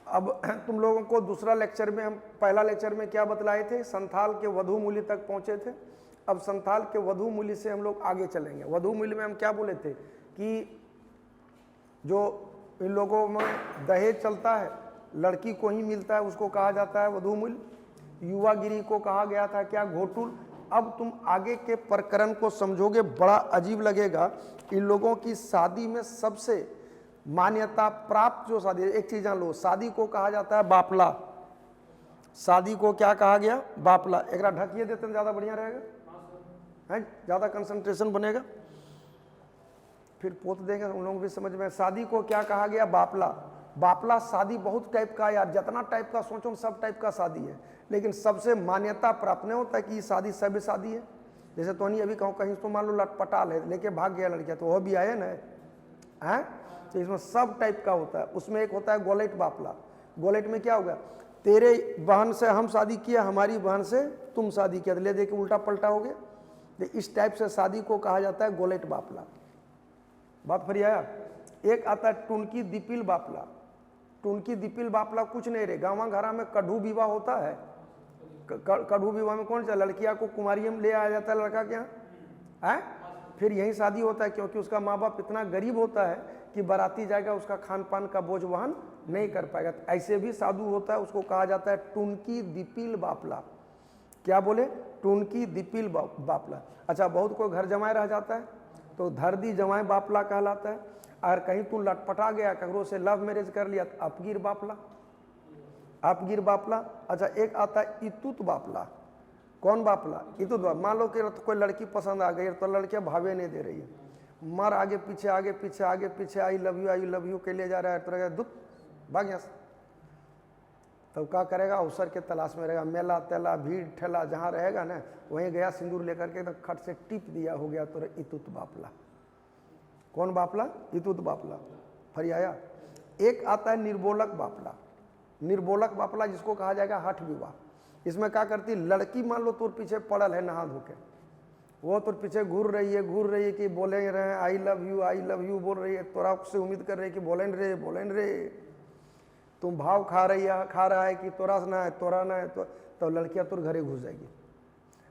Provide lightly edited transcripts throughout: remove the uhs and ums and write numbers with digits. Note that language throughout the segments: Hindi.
अब तुम लोगों को दूसरा लेक्चर में, हम पहला लेक्चर में क्या बतलाए थे, संथाल के वधु मूल्य तक पहुंचे थे। अब संथाल के वधु मूल्य से हम लोग आगे चलेंगे। वधु मूल्य में हम क्या बोले थे कि जो इन लोगों में दहेज चलता है, लड़की को ही मिलता है, उसको कहा जाता है वधु मूल्य। युवागिरी को कहा गया था क्या, घोटुल। अब तुम आगे के प्रकरण को समझोगे, बड़ा अजीब लगेगा। इन लोगों की शादी में सबसे मान्यता प्राप्त जो शादी, एक चीज जान लो, शादी को कहा जाता है बापला। शादी को क्या कहा गया, बापला। एक ढकिए देते हैं ज्यादा बढ़िया रहेगा, है ज्यादा कंसंट्रेशन बनेगा, फिर पोत देंगे उन लोग भी समझ में। शादी को क्या कहा गया, बापला। बापला शादी बहुत टाइप का यार, जितना टाइप का सोचो सब टाइप का शादी है, लेकिन सबसे मान्यता प्राप्त नहीं होता कि ये शादी सभ्य शादी है। जैसे तो नहीं अभी कहूँ कहीं तो मान लो लटपटाल है, लेके भाग गया लड़किया, तो वह भी आए ना, है तो इसमें सब टाइप का होता है। उसमें एक होता है गोलेट बापला। गोलेट में क्या होगा, तेरे बहन से हम शादी किया, हमारी बहन से तुम शादी किया, तो ले दे के उल्टा पलटा हो गया। तो इस टाइप से शादी को कहा जाता है गोलेट बापला। बात फिर आया। एक आता है टुनकी दिपिल बापला। टुनकी दिपिल बापला कुछ नहीं रहे, गाँव घरा में कढ़ू विवाह होता है। कढ़ू विवाह में कौन सा, लड़किया को कुमारियम में ले आया जाता है लड़का के यहाँ, है फिर यही शादी होता है, क्योंकि उसका माँ बाप इतना गरीब होता है कि बाराती जाएगा उसका खान पान का बोझ वहन नहीं कर पाएगा। तो ऐसे भी साधु होता है, उसको कहा जाता है टुनकी दिपिल बापला। क्या बोले, टुनकी दिपिल बापला। अच्छा, बहुत कोई घर जमाए रह जाता है तो धरदी जमाए बापला कहलाता है। अगर कहीं तू लटपटा गया, ककरो से लव मैरिज कर लिया तो अपगिर बापला, अपगिर बापला। अच्छा, एक आता है इतुत बापला। कौन बापला, इतुत बापला। मान लो कि कोई लड़की पसंद आ गई तो लड़कियां भावे नहीं दे रही है, मर आगे पीछे आगे पीछे आगे पीछे, आई लव यू के लिए जा रहा है, तो दुख भाग यहाँ से। तब क्या करेगा, अवसर के तलाश में रहेगा, मेला तेला भीड़ ठेला जहाँ रहेगा ना, वहीं गया सिंदूर लेकर के तो खट से टिप दिया, हो गया तो इतुत बापला। कौन बापला, इतुत बापला। फिर आया एक आता है निर्बोलक बापला। निर्बोलक बापला जिसको कहा जाएगा हठ विवाह। इसमें क्या करती, लड़की मान लो तुर पीछे पड़ल है नहा धो के, वो तुर पीछे घूर रही है कि बोले रहे आई लव यू बोल रही है, तोरा से उम्मीद कर रही है कि बोलें रे। तुम भाव खा रहा है कि तोरा से ना है, तोरा ना है, तो लड़कियां तुर घरे घुस जाएगी।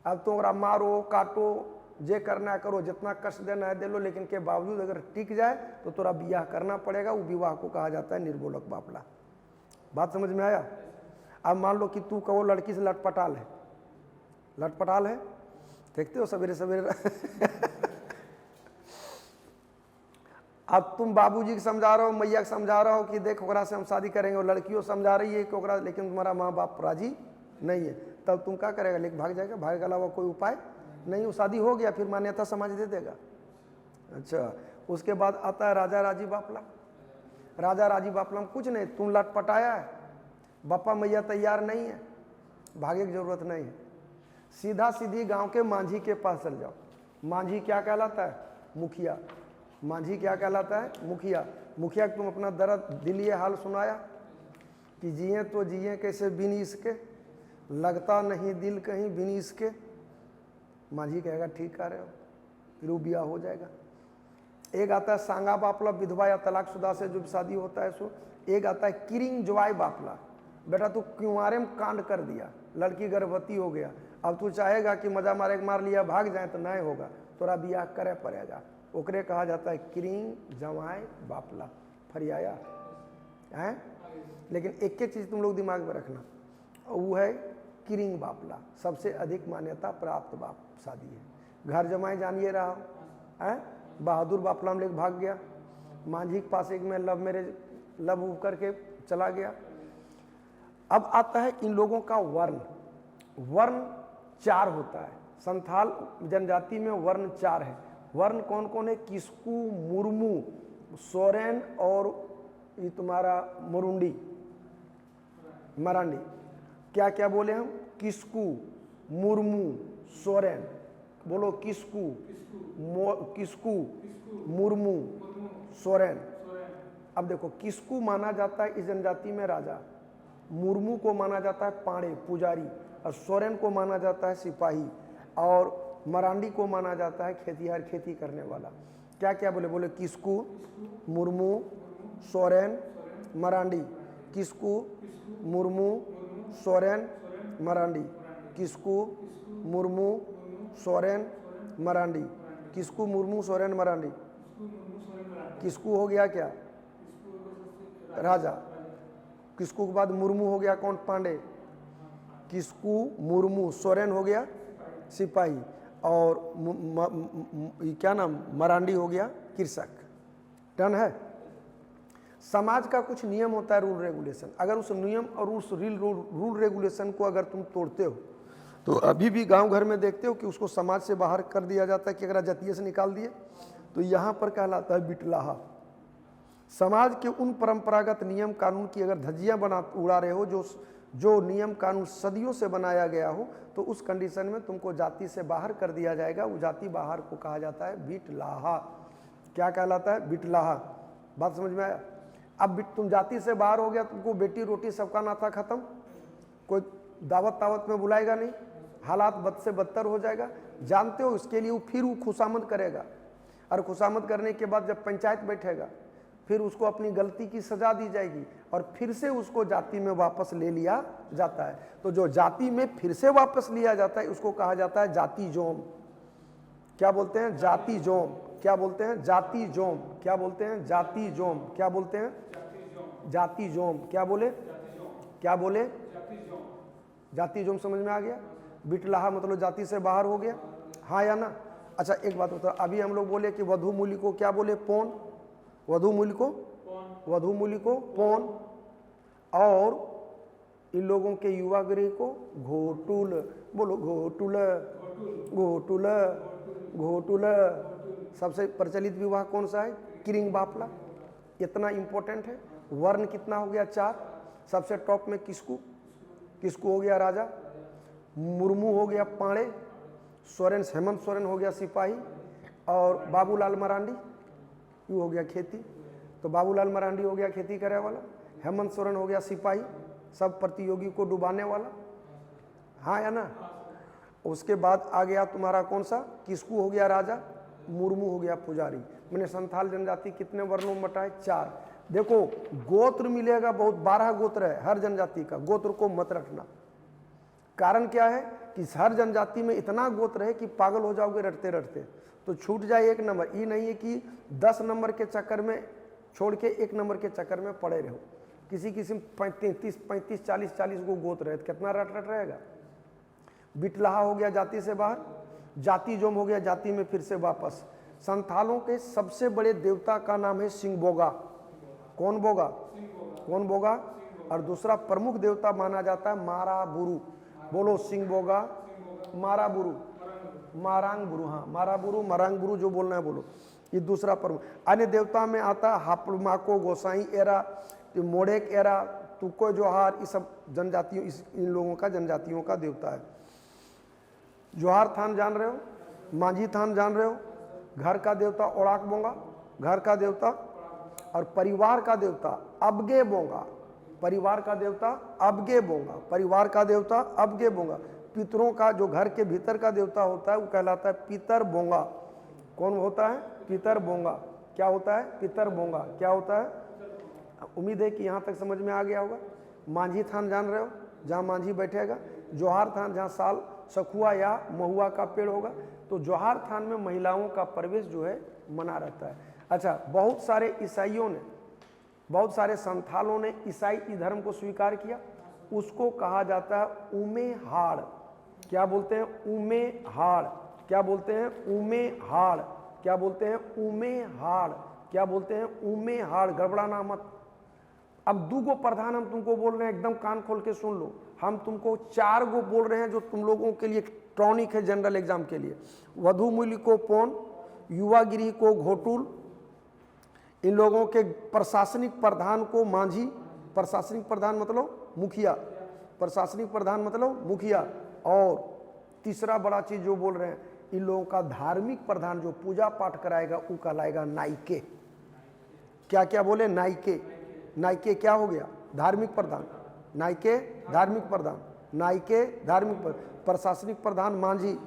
अब तुम मारो काटो जे करना है करो, जितना कष्ट देना है दे लो, लेकिन के बावजूद अगर टिक जाए तो तोरा विवाह करना पड़ेगा। वो विवाह को कहा जाता है निर्बोलक बापला। बात समझ में आया। अब मान लो कि तू कहो लड़की से लटपटाल है, देखते हो सवेरे सवेरे अब तुम बाबूजी को समझा रहे हो, मैया को समझा रहे हो कि देख ओकरा से हम शादी करेंगे, और लड़कियों समझा रही है कि ओकरा, लेकिन तुम्हारा माँ बाप राजी नहीं है, तब तुम क्या करेगा, लेकिन भाग जाएगा। भाग के अलावा कोई उपाय नहीं, वो शादी हो गया, फिर मान्यता समाज दे देगा। अच्छा, उसके बाद आता है राजा राजी बापला। राजा राजी बापला में कुछ नहीं, तुम लटपटाया है, बापा मैया तैयार नहीं है, भागे की जरूरत नहीं है, सीधा सीधी गांव के मांझी के पास चल जाओ। मांझी क्या कहलाता है, मुखिया। मांझी क्या कहलाता है, मुखिया। मुखिया तुम अपना दर्द दिलिये हाल सुनाया कि जिए तो जिए कैसे बिन इसके, लगता नहीं दिल कहीं बिन इसके। मांझी कहेगा ठीक कर रहे हो, फिर वो ब्याह हो जाएगा। एक आता है सांगा बापला, विधवा या तलाकशुदा से जो शादी होता है सो। एक आता है किरिंग जवाई बापला। बेटा तू कुंवारे में कांड कर दिया, लड़की गर्भवती हो गया, अब तू चाहेगा कि मजा मार लिया भाग जाए तो नहीं होगा, तोरा ब्याह करे पड़ेगा। ओकरे कहा जाता है किरिंग जवाई बापला। फरियाया है। लेकिन एक चीज तुम लोग दिमाग में रखना, वो है किरिंग बापला, सबसे अधिक मान्यता प्राप्त बाप शादी है। घर जमाए जानिए रहा है, बहादुर बापला में लेके भाग गया, मांझी के पास एक में लव मैरिज लव करके चला गया। अब आता है इन लोगों का वर्ण। वर्ण 4 होता है, संथाल जनजाति में वर्ण 4 है। वर्ण कौन कौन है, किस्कू, मुर्मू, सोरेन और ये तुम्हारा मुरुंडी, मरांडी। क्या क्या बोले हम, किस्कू, मुर्मू, सोरेन। बोलो किस्कू, किस्कू, मुर्मू, सोरेन। अब देखो, किस्कू माना जाता है इस जनजाति में राजा, मुर्मू को माना जाता है पाड़े पुजारी, और सोरेन को माना जाता है सिपाही, और मरांडी को माना जाता है खेतीहर खेती करने वाला। क्या क्या बोले, बोले किस्कू, मुर्मू, सोरेन, मरांडी। किस्कू मुर्मू सोरेन मरांडी, किस्कू मुर्मू सोरेन मरांडी, किस्कू मुर्मू सोरेन मरांडी। किस्कू हो गया क्या? राजा। किस्कू के बाद मुर्मू हो गया कौन? पांडे। किस्कू मुर्मू सोरेन हो गया सिपाही, और क्या नाम? मरांडी हो गया कृषक। डन है। समाज का कुछ नियम होता है, रूल रेगुलेशन। अगर उस नियम और उस रूल रेगुलेशन को अगर तुम तोड़ते हो तो अभी भी गांव घर में देखते हो कि उसको समाज से बाहर कर दिया जाता है कि अगर जातीय से निकाल दिए तो यहाँ पर कहलाता है बिटलाहा। समाज के उन परंपरागत नियम कानून की अगर धज्जियाँ उड़ा रहे हो, जो नियम कानून सदियों से बनाया गया हो, तो उस कंडीशन में तुमको जाति से बाहर कर दिया जाएगा। वो जाति बाहर को कहा जाता है बिटलाहा। क्या कहलाता है? बिटलाहा। बात समझ में आया? अब तुम जाति से बाहर हो गया, तुमको बेटी रोटी सबका नाता खत्म, कोई दावत तावत में बुलाएगा नहीं, हालात बद से बदतर हो जाएगा। जानते हो इसके लिए फिर वो खुशामद करेगा, और खुशामद करने के बाद जब पंचायत बैठेगा फिर उसको अपनी गलती की सजा दी जाएगी और फिर से उसको जाति में वापस ले लिया जाता है। तो जो जाति में फिर से वापस लिया जाता है उसको कहा जाता है जाति जोम। क्या बोलते हैं? जाति जोम। क्या बोलते हैं? जाति जोम। क्या बोलते हैं? जाति जोम। क्या बोलते हैं? जाति जोम। क्या बोले? क्या बोले? जाति जोम। समझ में आ गया? बिटलाहा मतलब जाति से बाहर हो गया, हाँ या ना? अच्छा एक बात होता है, अभी हम लोग बोले कि वधु मूल्य को क्या बोले? पौन। वधु मूल्य को वधु मूल्य को पौन, और इन लोगों के युवा गृह को घोटुल। बोलो घोटुल। घोटुल। घोटुल। सबसे प्रचलित विवाह कौन सा है? किरिंग बापला। इतना इंपॉर्टेंट है। वर्ण कितना हो गया? 4। सबसे टॉप में किस्कू। किस्कू हो गया राजा, मुर्मू हो गया पांडे, सोरेन हेमंत सोरेन हो गया सिपाही, और बाबूलाल मरांडी ये हो गया खेती। तो बाबूलाल मरांडी हो गया खेती करे वाला, हेमंत सोरेन हो गया सिपाही, सब प्रतियोगी को डुबाने वाला, हाँ या ना? उसके बाद आ गया तुम्हारा कौन सा? किस्कू हो गया राजा, मुर्मू हो गया पुजारी। मैंने संथाल जनजाति कितने वर्णों में बटा है? 4। देखो गोत्र मिलेगा बहुत, 12 गोत्र है हर जनजाति का। गोत्र को मत रखना। कारण क्या है कि हर जनजाति में इतना गोत्र है कि पागल हो जाओगे रटते रटते। तो छूट जाए 1 नंबर। ये नहीं है कि 10 नंबर के चक्कर में छोड़ के 1 नंबर के चक्कर में पड़े रहो। किसी किसी 35 40 को गोत्र है, कितना रट रहेगा। बिटलाहा हो गया जाति से बाहर, जाति जोम हो गया जाति में फिर से वापस। संथालों के सबसे बड़े देवता का नाम है सिंहबोगा। कौन बोगा? कौन बोगा? और दूसरा प्रमुख देवता माना जाता है माराबुरु। बोलो सिंहबोगा, माराबुरु, मारांगबुरु। हाँ माराबुरु मारांगबुरु जो बोलना है बोलो। ये दूसरा प्रमुख। अन्य देवता में आता है हापमाको, गोसाई एरा, मोड़ेक एरा, तुको जोहार। ये सब जनजातियों, इन लोगों का जनजातियों का देवता है। जोहार थान जान रहे हो? मांझी थान जान रहे हो? घर का देवता ओड़ाक बोंगा, घर का देवता, और परिवार का देवता अबगे बोंगा। परिवार का देवता अबगे बोंगा। परिवार का देवता अबगे बोंगा। पितरों का जो घर के भीतर का देवता होता है वो कहलाता है पितर बोंगा। कौन होता है? पितर बोंगा। क्या होता है? पितर बोंगा। क्या होता है? उम्मीद है कि यहाँ तक समझ में आ गया होगा। मांझी थान जान रहे हो? जहाँ मांझी बैठेगा। जोहार थान जहाँ साल सखुआ या महुआ का पेड़ होगा। तो जोहार थान में महिलाओं का प्रवेश जो है मना रहता है। अच्छा, बहुत सारे ईसाइयों ने, बहुत सारे संथालों ने ईसाई धर्म को स्वीकार किया। उसको कहा जाता है उमेहाड़। क्या बोलते हैं? उमेहाड़। क्या बोलते हैं? उमेहाड़। क्या बोलते हैं? उमेहाड़। क्या बोलते हैं? उमेहाड़। गड़बड़ाना मत। अब 2 गो प्रधान हम तुमको बोल रहे हैं, एकदम कान खोल के सुन लो। हम तुमको 4 गो बोल रहे हैं जो तुम लोगों के लिए टॉनिक है जनरल एग्जाम के लिए। वधु मूल्य को पौन, युवा गिरी को घोटुल, इन लोगों के प्रशासनिक प्रधान को मांझी। प्रशासनिक प्रधान मतलब मुखिया। प्रशासनिक प्रधान मतलब मुखिया। और तीसरा बड़ा चीज जो बोल रहे हैं, इन लोगों का धार्मिक प्रधान जो पूजा पाठ कराएगा वो कहलाएगा नाइके। क्या क्या बोले? नाइके। नाइके क्या हो गया? धार्मिक प्रधान। नाइके धार्मिक प्रधान। नाइके धार्मिक प्रशासनिक प्रधान मांझी।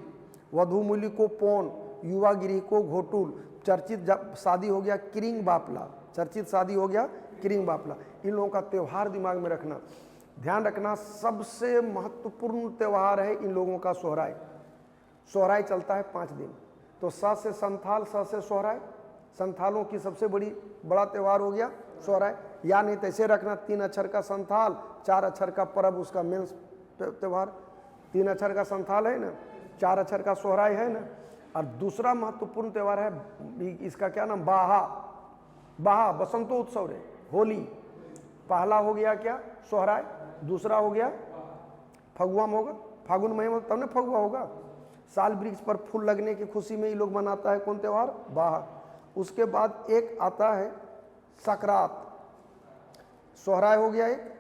वधु मूल्य को पौन, युवा गिरी को घोटुल। चर्चित शादी हो गया किरिंग बापला। चर्चित शादी हो गया किरिंग बापला, इन लोगों का त्यौहार दिमाग में रखना। ध्यान रखना सबसे महत्वपूर्ण त्यौहार है इन लोगों का सोहराय। सोहराय चलता है 5 दिन। तो स से संथाल, स से सोहराय, संथालों की सबसे बड़ा त्यौहार हो गया सोहराय। या नहीं तो ऐसे रखना 3 अक्षर का संथाल, 4 अक्षर का पर्व, उसका मेन त्यौहार। 3 अक्षर का संथाल है ना, 4 अक्षर का सोहराय है ना। और दूसरा महत्वपूर्ण त्यौहार है इसका क्या नाम, बाहा। बाहा बसंतोत्सव रे, होली। पहला हो गया क्या, सोहराय। दूसरा हो गया फगुआ में होगा, फागुन महीने में, तब ना फगुआ होगा। साल वृक्ष पर फूल लगने की खुशी में ये लोग मनाता है कौन त्यौहार, बाहा। उसके बाद एक आता है सकरात। सोहराय हो गया एक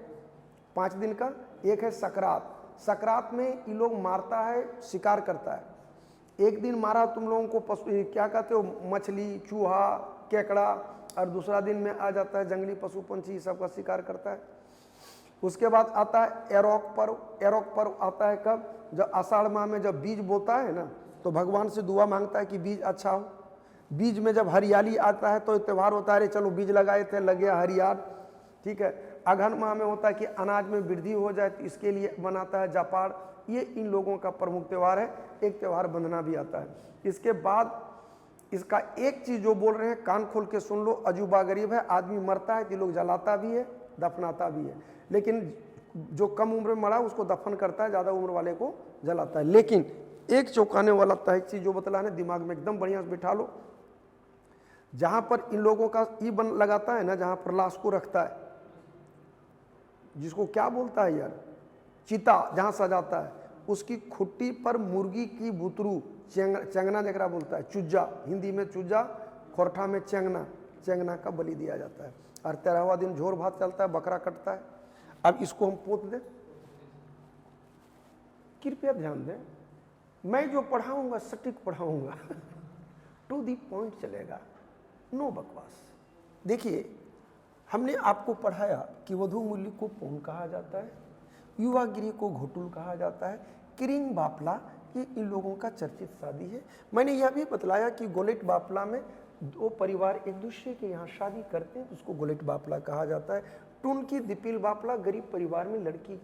5 दिन का, एक है सकरात। सकरात में ये लोग मारता है, शिकार करता है। एक दिन मारा तुम लोगों को पशु क्या कहते हो, मछली, चूहा, केकड़ा, और दूसरा दिन में आ जाता है जंगली पशु पंछी सब का शिकार करता है। उसके बाद आता है एरोक पर्व। एरोक पर्व आता है कब, जब आषाढ़ माह में जब बीज बोता है ना, तो भगवान से दुआ मांगता है कि बीज अच्छा हो। बीज में जब हरियाली आता है तो त्यौहार होता है, अरे चलो बीज लगाए थे, लग गया हरियाल, ठीक है। अगहन माह में होता है कि अनाज में वृद्धि हो जाए, तो इसके लिए बनाता है जापाड़। ये इन लोगों का प्रमुख त्यौहार है। एक त्यौहार बंधना भी आता है। इसके बाद इसका एक चीज जो बोल रहे हैं कान खोल के सुन लो, अजूबा गरीब है। आदमी मरता है तो लोग जलाता भी है, दफनाता भी है, लेकिन जो कम उम्र में मरा उसको दफन करता है, ज्यादा उम्र वाले को जलाता है। लेकिन एक चौंकाने वाला एक चीज जो बतलाने दिमाग में एकदम बढ़िया से बिठा लो, जहां पर इन लोगों का ई बन लगाता है ना, जहां पर लाश को रखता है, जिसको क्या बोलता है यार, चिता, जहां सजाता है, उसकी खुट्टी पर मुर्गी की बुतरू, चंगना जकरा बोलता है, चुज्जा, हिंदी में चुज्जा, खोरठा में चंगना, चंगना का बलि दिया जाता है। और 13वां दिन झोर भात चलता है, बकरा कटता है। अब इसको हम पोत दें, कृपया ध्यान दें, मैं जो पढ़ाऊंगा सटीक पढ़ाऊंगा, टू दी पॉइंट चलेगा, नो बकवास। देखिए, हमने आपको पढ़ाया कि वधु मूल्य को पौन कहा जाता है, युवागिरी को घोटुल कहा जाता है, किरिंग बापला ये इन लोगों का चर्चित शादी है। मैंने यह भी बतलाया कि गोलेट बापला में 2 परिवार एक दूसरे के यहाँ शादी करते हैं, उसको गोलेट बापला कहा जाता है। टुनकी दिपिल बापला गरीब परिवार में लड़की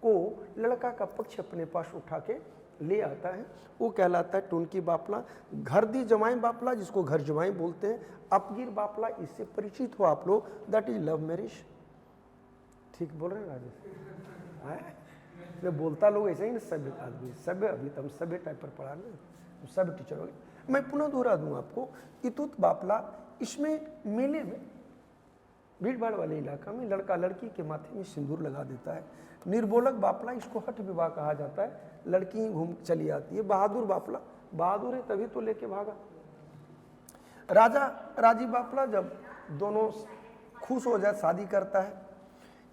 को लड़का का पक्ष अपने पास उठा के ले आता है, वो कहलाता है टुनकी बापला। घर दी जमाई बापला, जिसको घर जमाई बोलते हैं, अपगिर बापला, इससे परिचित हो आप लोग, दैट इज लव मैरिज। ठीक बोल रहे हैं राजेश? मैं बोलता लोग ऐसे ही ना, सभ्य आदमी, सभ्य, अभी तो हम सभ्य टाइप पर पढ़ा ना, सभ्य टीचर हो गए। मैं पुनः दोहरा दूं आपको, इतुत बापला, इसमें मेले में भीड़ भाड़ वाले इलाका में लड़का लड़की के माथे में सिंदूर लगा देता है। निर्बोलक बापला, इसको हठ विवाह कहा जाता है, लड़की ही घूम चली आती है। बहादुर बापला, बहादुर है तभी तो लेके भागा। राजा राजी बापला, जब दोनों खुश हो जाए शादी करता है।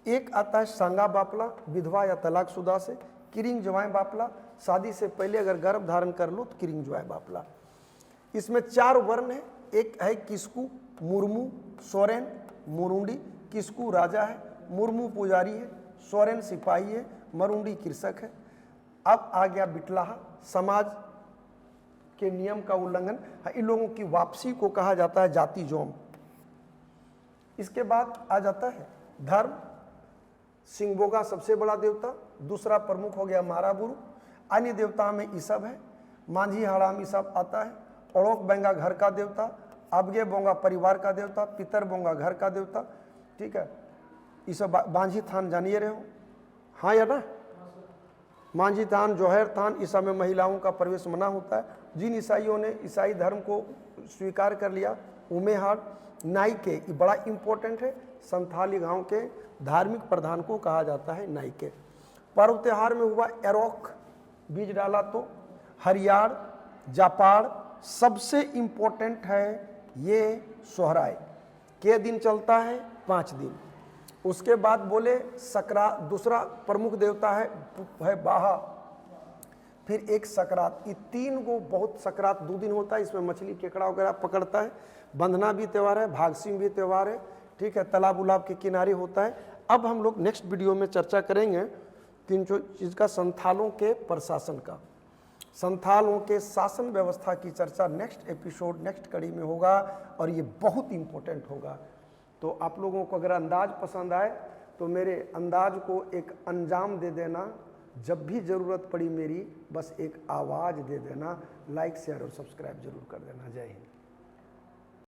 एक आता है सांगा बापला, विधवा या तलाकशुदा से। किरिंग जवाई बापला, शादी से पहले अगर गर्भ धारण कर लो तो किरिंग जवाई बापला। इसमें 4 वर्ण है, एक है किस्कू, मुर्मू, सोरेन, मुरुंडी। किस्कू राजा है, मुर्मू पुजारी है, सोरेन सिपाही है, मरुंडी कृषक है। अब आ गया बिटलाहा, समाज के नियम का उल्लंघन, इन लोगों की वापसी को कहा जाता है जाति जोम। इसके बाद आ जाता है धर्म। सिंगबोगा सबसे बड़ा देवता, दूसरा प्रमुख हो गया माराबुरु। अन्य देवता में ईसब है, मांझी हड़ाम ईसब आता है। ओड़ोक बेंगा घर का देवता, अबगे बोंगा परिवार का देवता, पितर बोंगा घर का देवता, ठीक है। ईसब बांझी थान जानिए रहे हो, हाँ या ना? मांझी थान, जोहर थान, ईसा में महिलाओं का प्रवेश मना होता है। जिन ईसाइयों ने ईसाई धर्म को स्वीकार कर लिया, उमेहाड़, नाइके, ये बड़ा इंपॉर्टेंट है, संथाली गांव के धार्मिक प्रधान को कहा जाता है नाइके। पर्व त्योहार में हुआ एरोक, बीज डाला तो हरियाड़, जापाड़, सबसे इंपॉर्टेंट है ये सोहराय के दिन चलता है 5 दिन। उसके बाद बोले सकरात, दूसरा प्रमुख देवता है बाहा, फिर एक सकरात। ये 3 को बहुत, सकरात 2 दिन होता है, इसमें मछली केकड़ा वगैरह पकड़ता है। बंधना भी त्यौहार है, भागसिंह भी त्यौहार है, ठीक है, तालाब उलाब के किनारे होता है। अब हम लोग नेक्स्ट वीडियो में चर्चा करेंगे 3 चीज़ का, संथालों के प्रशासन का, संथालों के शासन व्यवस्था की चर्चा नेक्स्ट एपिसोड, नेक्स्ट कड़ी में होगा, और ये बहुत इंपॉर्टेंट होगा। तो आप लोगों को अगर अंदाज पसंद आए तो मेरे अंदाज को एक अंजाम दे देना, जब भी ज़रूरत पड़ी मेरी बस एक आवाज़ दे देना, लाइक शेयर और सब्सक्राइब जरूर कर देना। जय हिंद।